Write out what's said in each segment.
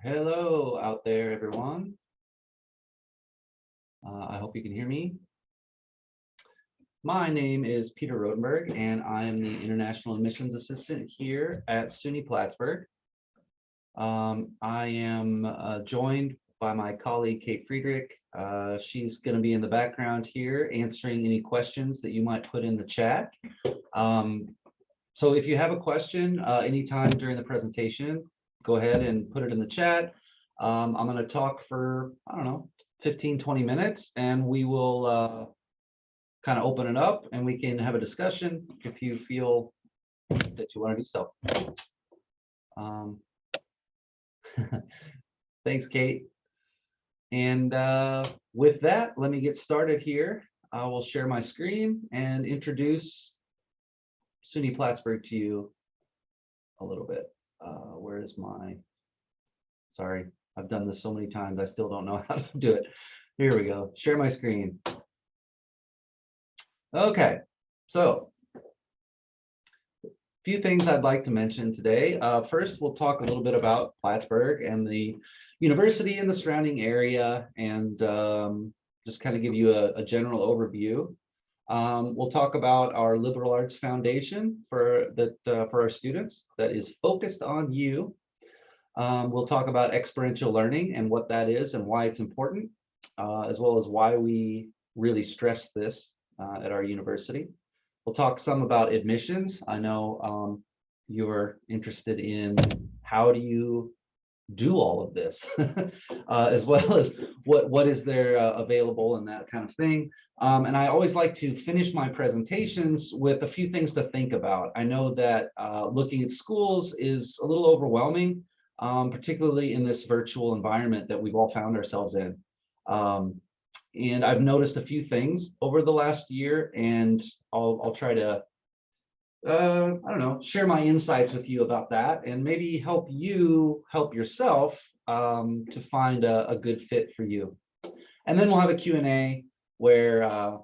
Hello out there, everyone. I hope you can hear me. My name is Peter Rodenberg, and I am the International Admissions Assistant here at SUNY Plattsburgh. I am joined by my colleague, Kate Friedrich. She's going to be in the background here answering any questions that you might put in the chat. So if you have a question anytime during the presentation, go ahead and put it in the chat. I'm going to talk for, I don't know, 15, 20 minutes, and we will kind of open it up and we can have a discussion if you feel that you want to do so. Thanks, Kate. And with that, let me get started here. I will share my screen and introduce SUNY Plattsburgh to you a little bit. Where is my, sorry, I've done this so many times, I still don't know how to do it. Here we go, share my screen. Okay, so a few things I'd like to mention today. First, we'll talk a little bit about Plattsburgh and the university and the surrounding area, and just kind of give you a general overview. We'll talk about our liberal arts foundation for our students that is focused on you. We'll talk about experiential learning and what that is and why it's important, as well as why we really stress this at our university. We'll talk some about admissions. I know you're interested in how do you do all of this, as well as what is there available and that kind of thing. And I always like to finish my presentations with a few things to think about. I know that looking at schools is a little overwhelming, particularly in this virtual environment that we've all found ourselves in. And I've noticed a few things over the last year, and I'll try to I don't know, share my insights with you about that, and maybe help you help yourself to find a good fit for you. And then we'll have a Q&A where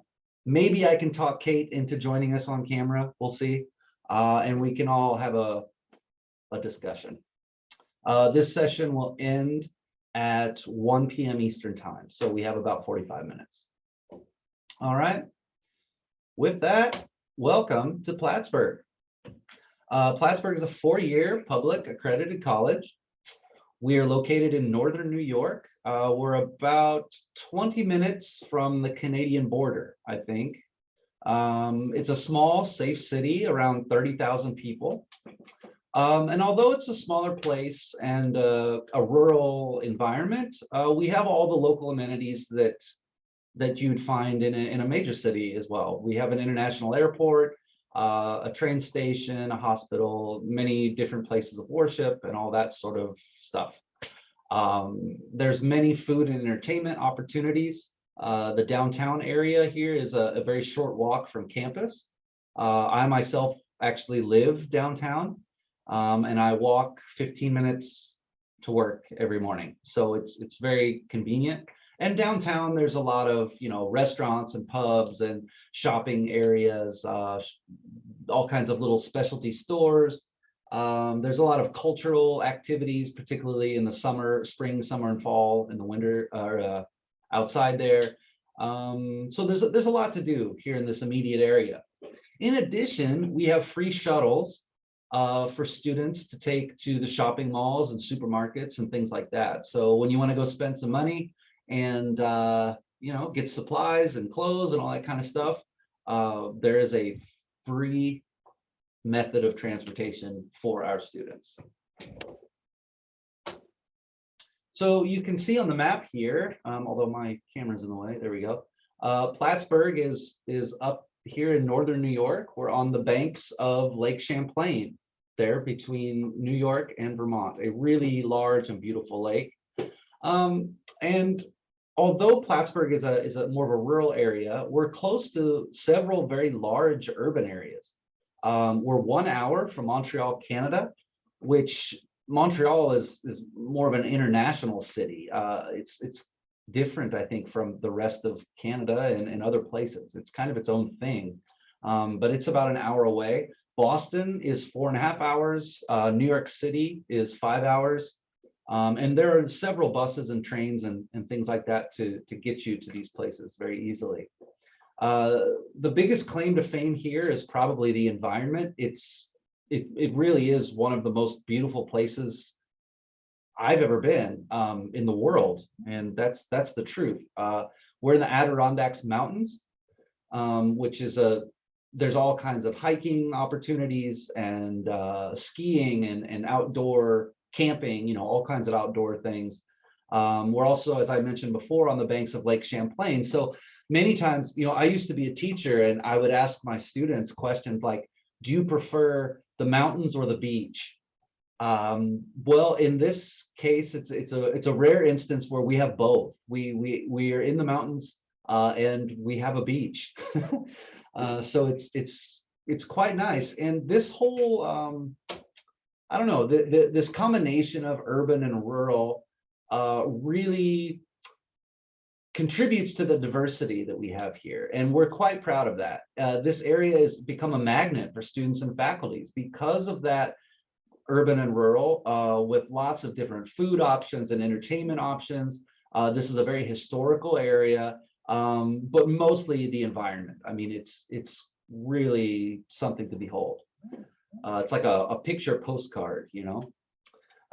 maybe I can talk Kate into joining us on camera. We'll see, and we can all have a discussion. This session will end at 1 p.m. Eastern time, so we have about 45 minutes. All right. With that, welcome to Plattsburgh. Plattsburgh is a 4-year public accredited college. We are located in northern New York. We're about 20 minutes from the Canadian border, I think. It's a small, safe city, around 30,000 people. And although it's a smaller place and a rural environment, we have all the local amenities that you'd find in a major city as well. We have an international airport, a train station, a hospital, many different places of worship, and all that sort of stuff. There's many food and entertainment opportunities. The downtown area here is a very short walk from campus. I myself actually live downtown, and I walk 15 minutes to work every morning. So it's very convenient. And downtown, there's a lot of, restaurants and pubs and shopping areas, all kinds of little specialty stores. There's a lot of cultural activities, particularly in the spring, summer, and fall, in the winter, or outside there. So there's a lot to do here in this immediate area. In addition, we have free shuttles for students to take to the shopping malls and supermarkets and things like that. So when you want to go spend some money and get supplies and clothes and all that kind of stuff, there is a free method of transportation for our students. So you can see on the map here, although my camera's in the way, there we go. Plattsburgh is up here in northern New York. We're on the banks of Lake Champlain, there between New York and Vermont, a really large and beautiful lake. And although Plattsburgh is a more of a rural area, we're close to several very large urban areas. We're 1 hour from Montreal, Canada, which Montreal is more of an international city. It's different, I think, from the rest of Canada and other places. It's kind of its own thing, but it's about an hour away. Boston is 4.5 hours. New York City is 5 hours. And there are several buses and trains and things like that to get you to these places very easily. The biggest claim to fame here is probably the environment. It really is one of the most beautiful places I've ever been in the world, and that's the truth. We're in the Adirondacks Mountains, which is there's all kinds of hiking opportunities and skiing and outdoor camping, all kinds of outdoor things. We're also, as I mentioned before, on the banks of Lake Champlain. So many times, I used to be a teacher, and I would ask my students questions like, do you prefer the mountains or the beach? Well, in this case, it's a rare instance where we have both. We are in the mountains and we have a beach. So it's quite nice. And this whole I don't know, this combination of urban and rural really contributes to the diversity that we have here, and we're quite proud of that. This area has become a magnet for students and faculties because of that urban and rural, with lots of different food options and entertainment options. This is a very historical area, but mostly the environment. I mean, it's really something to behold. It's like a picture postcard,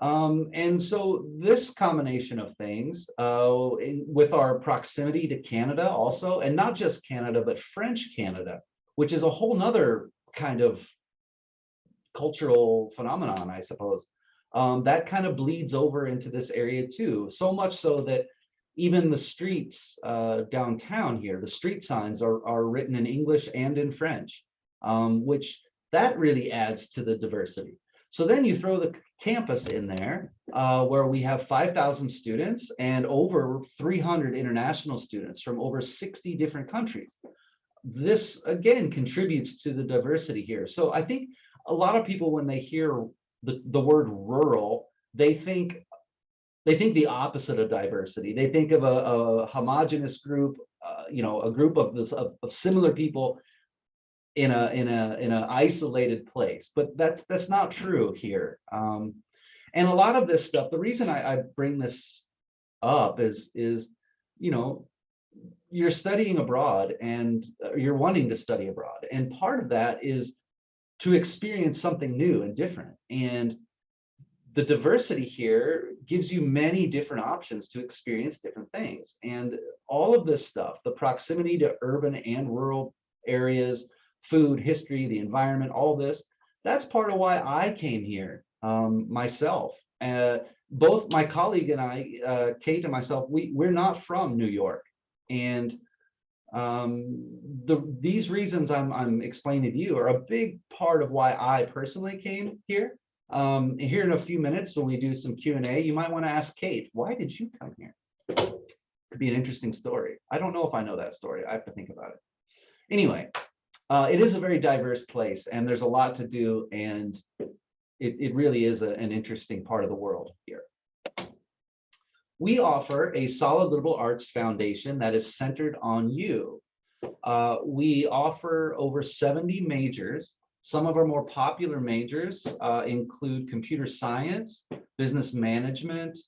and so this combination of things, with our proximity to Canada also, and not just Canada, but French Canada, which is a whole nother kind of cultural phenomenon, I suppose, that kind of bleeds over into this area too. So much so that even the streets downtown here, the street signs are written in English and in French, which that really adds to the diversity. So then you throw the campus in there, where we have 5,000 students and over 300 international students from over 60 different countries. This again contributes to the diversity here. So I think a lot of people, when they hear the word rural, they think the opposite of diversity. They think of a homogenous group, a group of similar people in a isolated place. But that's not true here. And a lot of this stuff, the reason I bring this up is you're studying abroad and you're wanting to study abroad, and part of that is to experience something new and different. And the diversity here gives you many different options to experience different things. And all of this stuff, the proximity to urban and rural areas, food, history, the environment, all this, that's part of why I came here myself. Both my colleague and I, Kate and myself, we're not from New York. And these reasons I'm explaining to you are a big part of why I personally came here. Here in a few minutes, when we do some Q&A, you might want to ask Kate, why did you come here? Could be an interesting story. I don't know if I know that story. I have to think about it. Anyway, it is a very diverse place, and there's a lot to do, and it really is an interesting part of the world here. We offer a solid liberal arts foundation that is centered on you. We offer over 70 majors. Some of our more popular majors include computer science, business management,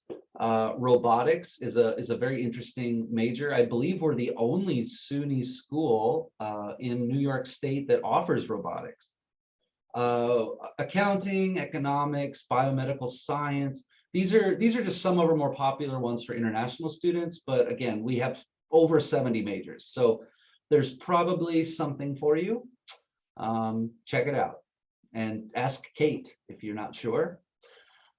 robotics is a very interesting major. I believe we're the only SUNY school in New York State that offers robotics. Accounting, economics, biomedical science. These are just some of our more popular ones for international students, but again, we have over 70 majors. So there's probably something for you. Check it out and ask Kate if you're not sure.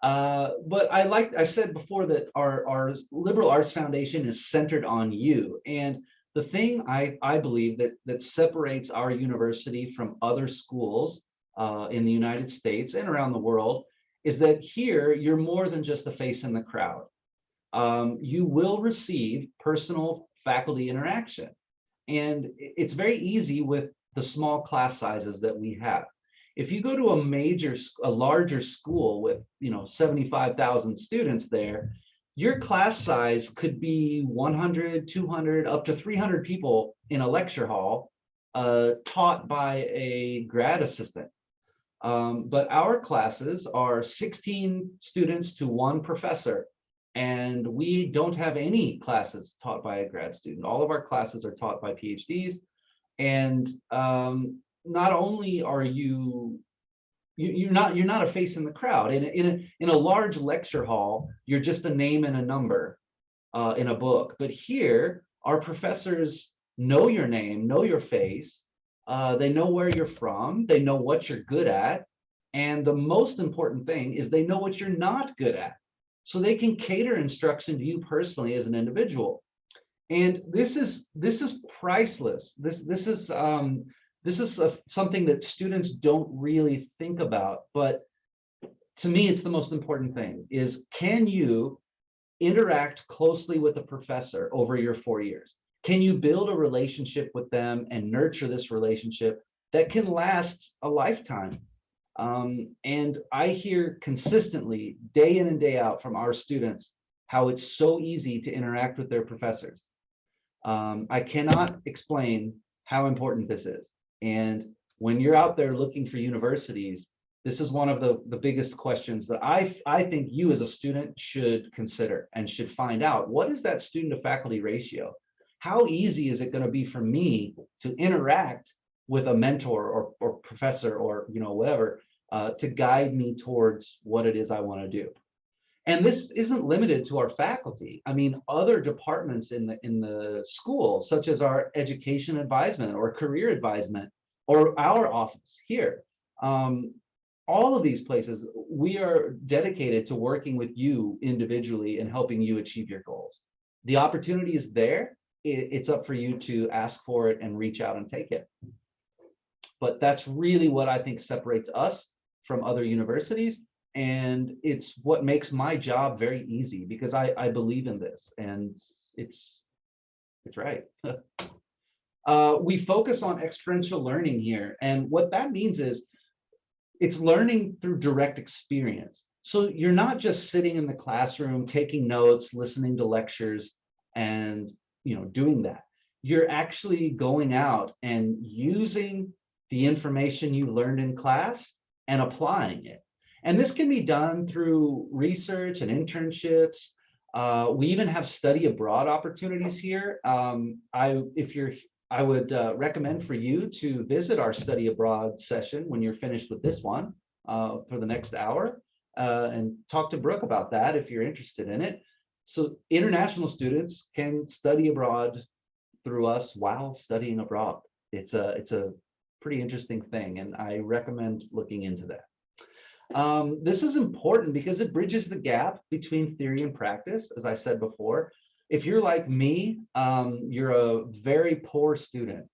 But I said before that our liberal arts foundation is centered on you. And the thing I believe that separates our university from other schools in the United States and around the world is that here you're more than just a face in the crowd. You will receive personal faculty interaction. And it's very easy with the small class sizes that we have. If you go to a larger school with 75,000 students there, your class size could be 100, 200, up to 300 people in a lecture hall, taught by a grad assistant. But our classes are 16 students to one professor, and we don't have any classes taught by a grad student. All of our classes are taught by PhDs, and not only are you're not a face in the crowd. In a large lecture hall, you're just a name and a number in a book. But here, our professors know your name, know your face. They know where you're from. They know what you're good at. And the most important thing is they know what you're not good at. So they can cater instruction to you personally as an individual. And this is priceless. This is something that students don't really think about, but to me, it's the most important thing is, can you interact closely with a professor over your 4 years? Can you build a relationship with them and nurture this relationship that can last a lifetime? And I hear consistently, day in and day out, from our students, how it's so easy to interact with their professors. I cannot explain how important this is. And when you're out there looking for universities, this is one of the biggest questions that I think you as a student should consider and should find out. What is that student to faculty ratio? How easy is it going to be for me to interact with a mentor or professor or whatever to guide me towards what it is I want to do? And this isn't limited to our faculty. I mean, other departments in the school, such as our education advisement or career advisement, or our office here. All of these places, we are dedicated to working with you individually and helping you achieve your goals. The opportunity is there. It's up for you to ask for it and reach out and take it. But that's really what I think separates us from other universities. And it's what makes my job very easy, because I believe in this, and it's right. We focus on experiential learning here. And what that means is it's learning through direct experience. So you're not just sitting in the classroom, taking notes, listening to lectures, and doing that. You're actually going out and using the information you learned in class and applying it. And this can be done through research and internships. We even have study abroad opportunities here. I would recommend for you to visit our study abroad session when you're finished with this one for the next hour and talk to Brooke about that if you're interested in it. So international students can study abroad through us while studying abroad. It's a pretty interesting thing, and I recommend looking into that. This is important because it bridges the gap between theory and practice, as I said before. If you're like me, you're a very poor student.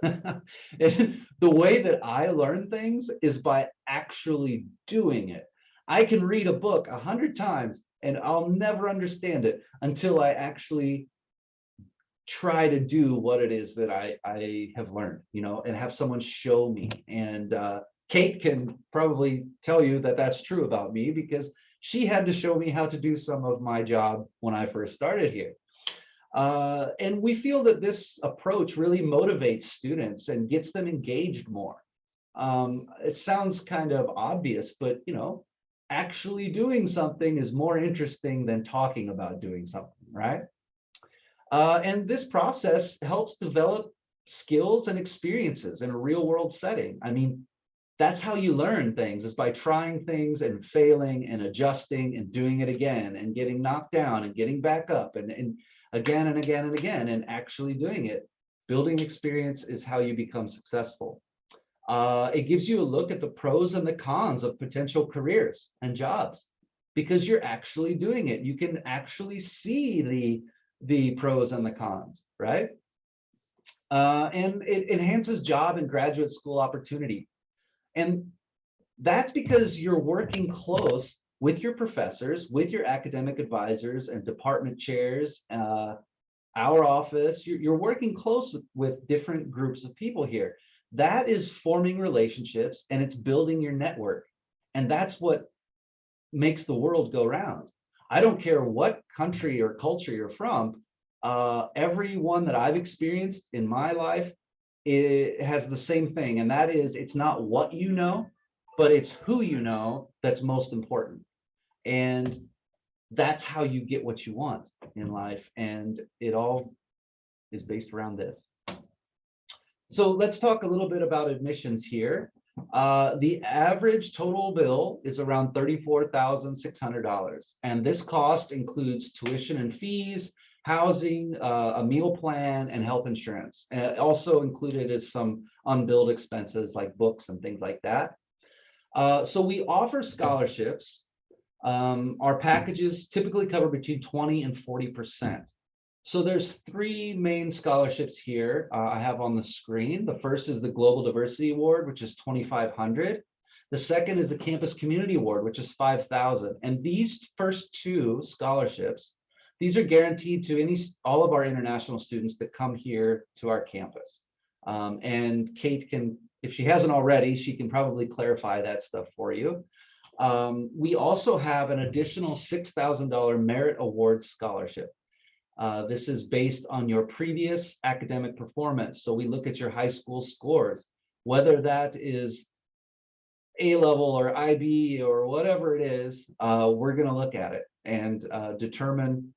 And the way that I learn things is by actually doing it. I can read a book 100 times and I'll never understand it until I actually try to do what it is that I have learned, and have someone show me. And Kate can probably tell you that that's true about me, because she had to show me how to do some of my job when I first started here. And we feel that this approach really motivates students and gets them engaged more. It sounds kind of obvious, but actually doing something is more interesting than talking about doing something, right? And this process helps develop skills and experiences in a real world setting. I mean, that's how you learn things, is by trying things and failing and adjusting and doing it again and getting knocked down and getting back up and again and again and again and actually doing it. Building experience is how you become successful. It gives you a look at the pros and the cons of potential careers and jobs, because you're actually doing it. You can actually see the pros and the cons, right? And it enhances job and graduate school opportunity. And that's because you're working close with your professors, with your academic advisors and department chairs, our office. You're working close with different groups of people here. That is forming relationships, and it's building your network. And that's what makes the world go round. I don't care what country or culture you're from. Everyone that I've experienced in my life, it has the same thing, and that is, it's not what you know, but it's who you know that's most important. And that's how you get what you want in life. And it all is based around this. So let's talk a little bit about admissions here. The average total bill is around $34,600. And this cost includes tuition and fees, housing, a meal plan, and health insurance. Also included is some unbilled expenses like books and things like that. So we offer scholarships. Our packages typically cover between 20 and 40%. So there's three main scholarships here I have on the screen. The first is the Global Diversity Award, which is $2,500. The second is the Campus Community Award, which is $5,000. And these first two scholarships, these are guaranteed to all of our international students that come here to our campus. And Kate can, if she hasn't already, she can probably clarify that stuff for you. We also have an additional $6,000 Merit Award Scholarship. This is based on your previous academic performance. So we look at your high school scores, whether that is A-level or IB or whatever it is, we're going to look at it and determine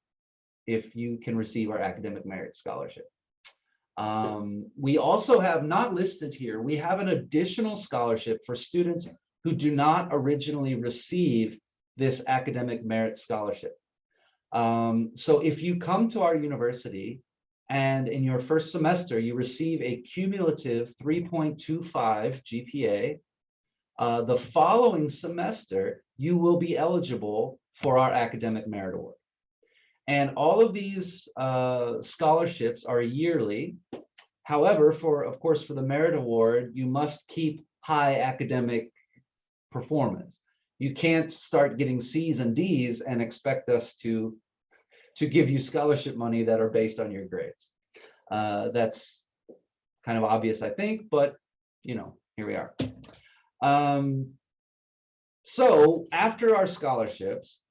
if you can receive our academic merit scholarship. We also have, not listed here, we have an additional scholarship for students who do not originally receive this academic merit scholarship. So if you come to our university and in your first semester, you receive a cumulative 3.25 GPA, the following semester, you will be eligible for our academic merit award. And all of these scholarships are yearly. However, of course, for the merit award, you must keep high academic performance. You can't start getting C's and D's and expect us to give you scholarship money that are based on your grades. That's kind of obvious, I think, but here we are. So after our scholarships,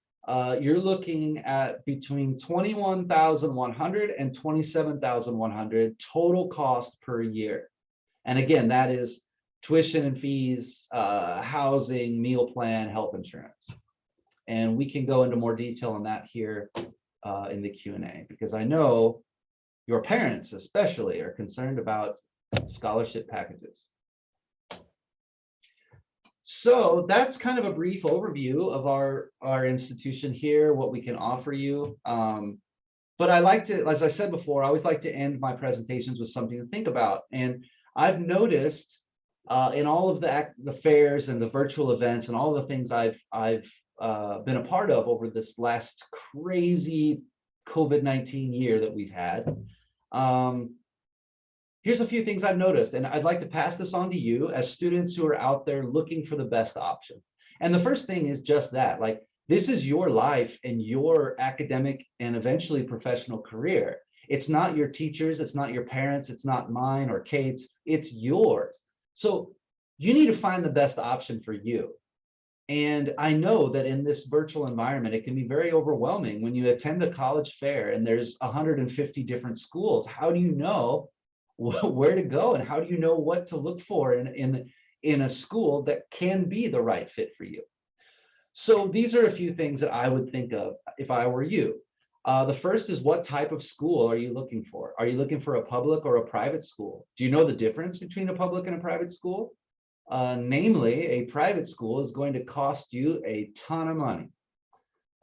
you're looking at between $21,100 and $27,100 total cost per year. And again, that is tuition and fees, housing, meal plan, health insurance. And we can go into more detail on that here in the Q&A, because I know your parents especially are concerned about scholarship packages. So that's kind of a brief overview of our institution here, what we can offer you. But I like to, as I said before, I always like to end my presentations with something to think about. And I've noticed in all of the fairs and the virtual events and all the things I've been a part of over this last crazy COVID-19 year that we've had. Here's a few things I've noticed, and I'd like to pass this on to you as students who are out there looking for the best option. And the first thing is just that, like, this is your life and your academic and eventually professional career. It's not your teachers, it's not your parents, it's not mine or Kate's, it's yours. So you need to find the best option for you. And I know that in this virtual environment, it can be very overwhelming when you attend a college fair and there's 150 different schools. How do you know where to go, and how do you know what to look for in a school that can be the right fit for you? So these are a few things that I would think of if I were you. The first is, what type of school are you looking for? Are you looking for a public or a private school? Do you know the difference between a public and a private school? Namely, a private school is going to cost you a ton of money.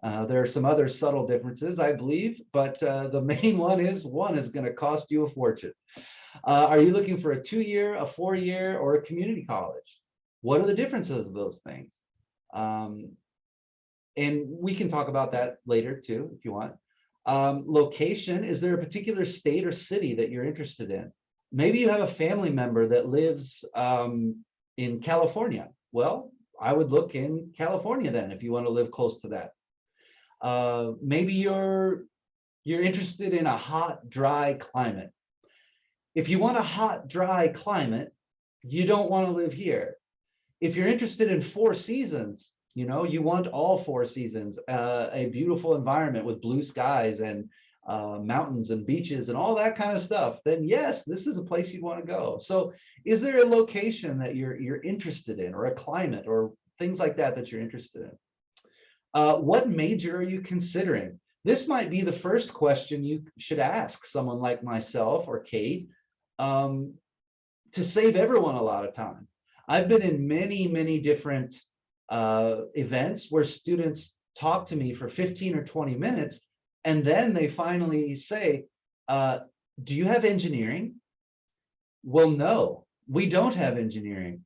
There are some other subtle differences, I believe, but the main one is going to cost you a fortune. Are you looking for a 2-year, a 4-year, or a community college? What are the differences of those things? And we can talk about that later too, if you want. Location, is there a particular state or city that you're interested in? Maybe you have a family member that lives in California. Well, I would look in California then, if you want to live close to that. Maybe you're interested in a hot, dry climate. If you want a hot, dry climate, you don't want to live here. If you're interested in 4 seasons, you want all 4 seasons, a beautiful environment with blue skies and mountains and beaches and all that kind of stuff, then yes, this is a place you'd want to go. So is there a location that you're interested in, or a climate, or things like that that you're interested in? What major are you considering? This might be the first question you should ask someone like myself or Kate, to save everyone a lot of time. I've been in many different events where students talk to me for 15 or 20 minutes, and then they finally say, do you have engineering? Well, no, we don't have engineering.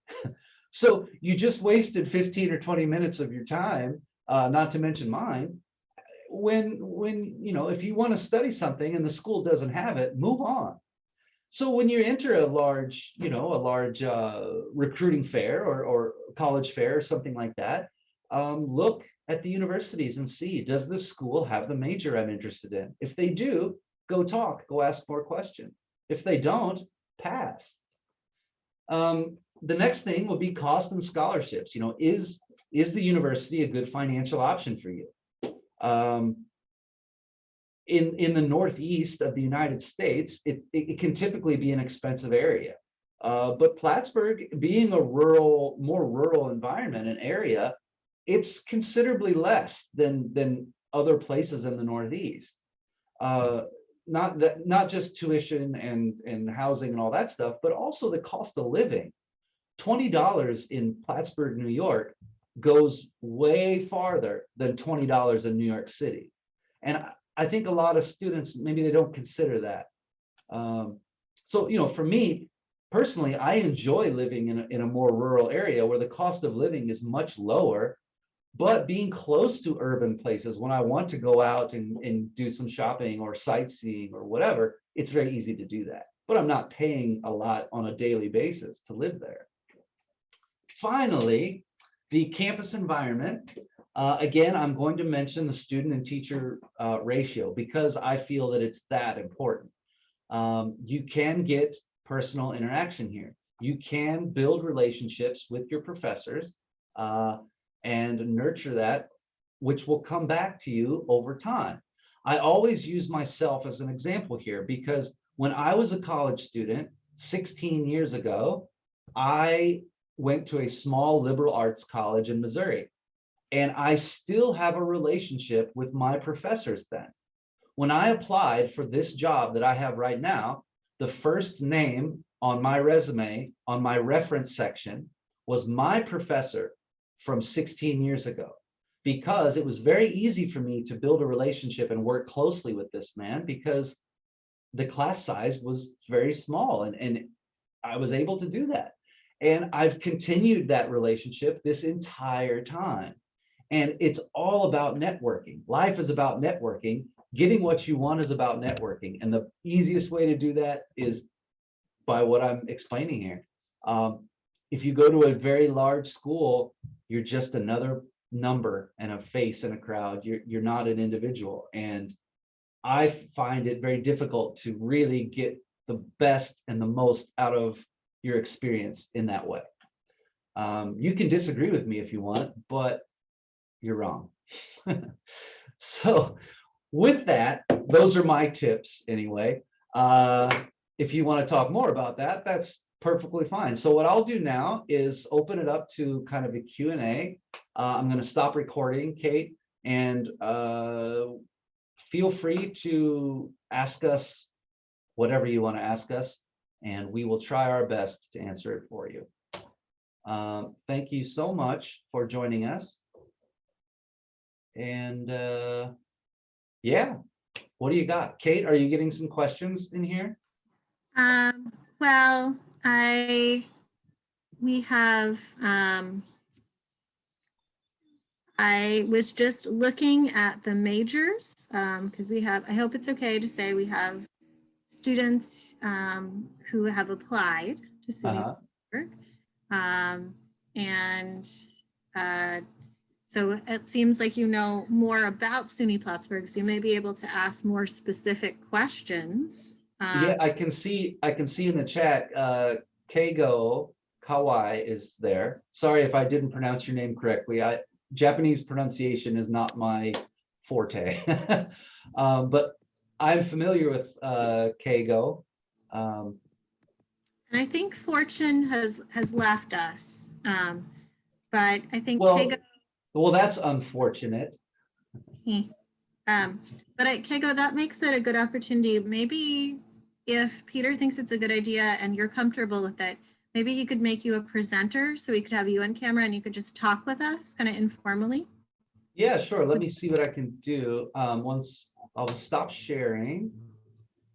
So you just wasted 15 or 20 minutes of your time, not to mention mine. When if you want to study something and the school doesn't have it, move on. So when you enter a large recruiting fair or college fair or something like that, look at the universities and see, does this school have the major I'm interested in? If they do, go talk, go ask more questions. If they don't, pass. The next thing will be cost and scholarships. Is the university a good financial option for you? In the Northeast of the United States, it can typically be an expensive area. But Plattsburgh, being a more rural environment and area, it's considerably less than other places in the Northeast. Not just tuition and housing and all that stuff, but also the cost of living. $20 in Plattsburgh, New York goes way farther than $20 in New York City. And I think a lot of students, maybe they don't consider that. So, for me personally, I enjoy living in a more rural area where the cost of living is much lower, but being close to urban places, when I want to go out and do some shopping or sightseeing or whatever, it's very easy to do that. But I'm not paying a lot on a daily basis to live there. Finally, the campus environment. Again, I'm going to mention the student and teacher ratio because I feel that it's that important. You can get personal interaction here. You can build relationships with your professors and nurture that, which will come back to you over time. I always use myself as an example here because when I was a college student 16 years ago, I went to a small liberal arts college in Missouri. And I still have a relationship with my professors then. When I applied for this job that I have right now, the first name on my resume, on my reference section, was my professor from 16 years ago, because it was very easy for me to build a relationship and work closely with this man because the class size was very small and I was able to do that. And I've continued that relationship this entire time. And it's all about networking. Life is about networking. Getting what you want is about networking. And the easiest way to do that is by what I'm explaining here. If you go to a very large school, you're just another number and a face in a crowd. You're not an individual. And I find it very difficult to really get the best and the most out of your experience in that way. You can disagree with me if you want, but you're wrong. So with that, those are my tips anyway. If you want to talk more about that, that's perfectly fine. So what I'll do now is open it up to kind of a Q&A. I'm going to stop recording, Kate, and feel free to ask us whatever you want to ask us, and we will try our best to answer it for you. Thank you so much for joining us. And yeah, what do you got? Kate, are you getting some questions in here? Well, I was just looking at the majors because I hope it's okay to say we have students who have applied to SUNY Plattsburgh. So it seems like you know more about SUNY Plattsburgh, so you may be able to ask more specific questions. Yeah, I can see in the chat, Keigo Kawai is there. Sorry if I didn't pronounce your name correctly. Japanese pronunciation is not my forte. But I'm familiar with Kago. Um, And I think Fortune has left us. But I think Kago, well, that's unfortunate. um, but at Kago, that makes it a good opportunity. Maybe if Peter thinks it's a good idea and you're comfortable with it, maybe he could make you a presenter so we could have you on camera and you could just talk with us kind of informally. Yeah, sure. Let me see what I can do. Once I'll stop sharing.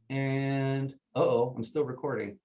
And I'm still recording.